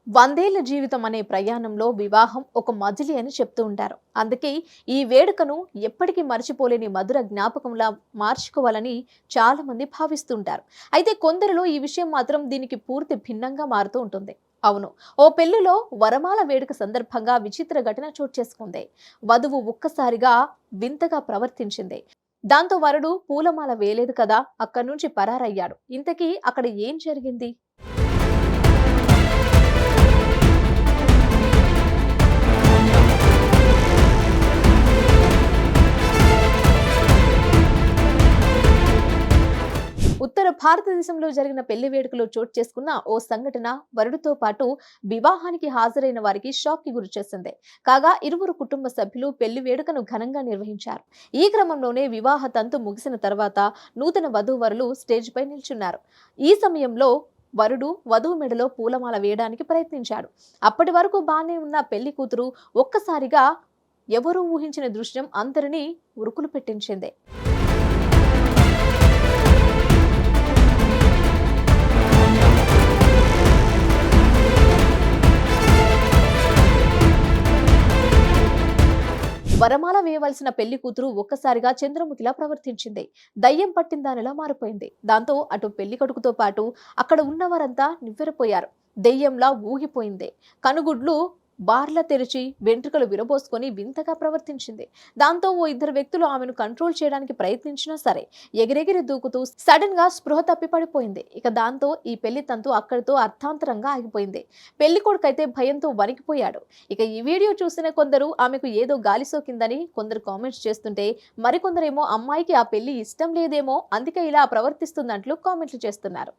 వందేళ్ల జీవితం అనే ప్రయాణంలో వివాహం ఒక మజిలీ అని చెప్తూ ఉంటారు. అందుకే ఈ వేడుకను ఎప్పటికీ మర్చిపోలేని మధుర జ్ఞాపకంలా మార్చుకోవాలని చాలా మంది భావిస్తుంటారు. అయితే కొందరిలో ఈ విషయం మాత్రం దీనికి పూర్తి భిన్నంగా మారుతూ ఉంటుంది. అవును, ఓ పెళ్లిలో వరమాల వేడుక సందర్భంగా విచిత్ర ఘటన చోటు చేసుకుంది. వధువు ఒక్కసారిగా వింతగా ప్రవర్తించింది. దాంతో వరుడు పూలమాల వేయలేదు కదా, అక్కడి నుంచి పరారయ్యాడు. ఇంతకీ అక్కడ ఏం జరిగింది? ఉత్తర భారతదేశంలో జరిగిన పెళ్లి వేడుకలో చోటు చేసుకున్న ఓ సంఘటన వరుడితో పాటు వివాహానికి హాజరైన వారికి షాక్ కి గురిచేసింది. కాగా ఇరువురు కుటుంబ సభ్యులు పెళ్లి వేడుకను ఘనంగా నిర్వహించారు. ఈ క్రమంలోనే వివాహ తంతు ముగిసిన తర్వాత నూతన వధూవరులు స్టేజ్ పై నిల్చున్నారు. ఈ సమయంలో వరుడు వధువు మెడలో పూలమాల వేయడానికి ప్రయత్నించాడు. అప్పటి వరకు బానే ఉన్న పెళ్లి కూతురు ఒక్కసారిగా ఎవరూ ఊహించిన దృశ్యం అందరినీ ఉరుకులు పెట్టించింది. వరమాల వేయవలసిన పెళ్లి కూతురు ఒక్కసారిగా చంద్రముఖిలా ప్రవర్తించింది. దయ్యం పట్టిందానిలా మారిపోయింది. దాంతో అటు పెళ్లి కొడుకుతో పాటు అక్కడ ఉన్నవారంతా నివ్వెరపోయారు. దెయ్యంలా ఊగిపోయింది. కనుగుడ్లు బార్లా తెరిచి వెంట్రుకలు విరబోసుకొని వింతగా ప్రవర్తించింది. దాంతో ఓ ఇద్దరు వ్యక్తులు ఆమెను కంట్రోల్ చేయడానికి ప్రయత్నించినా సరే ఎగిరెగిరి దూకుతూ సడన్ గా స్పృహ తప్పి పడిపోయింది. ఇక దాంతో ఈ పెళ్లి తంతు అక్కడితో అర్థాంతరంగా ఆగిపోయింది. పెళ్లి కొడుకైతే భయంతో వణికిపోయాడు. ఇక ఈ వీడియో చూసిన కొందరు ఆమెకు ఏదో గాలి సోకిందని కొందరు కామెంట్స్ చేస్తుంటే, మరికొందరేమో అమ్మాయికి ఆ పెళ్లి ఇష్టం లేదేమో అందుకే ఇలా ప్రవర్తిస్తుందంటూ కామెంట్లు చేస్తున్నారు.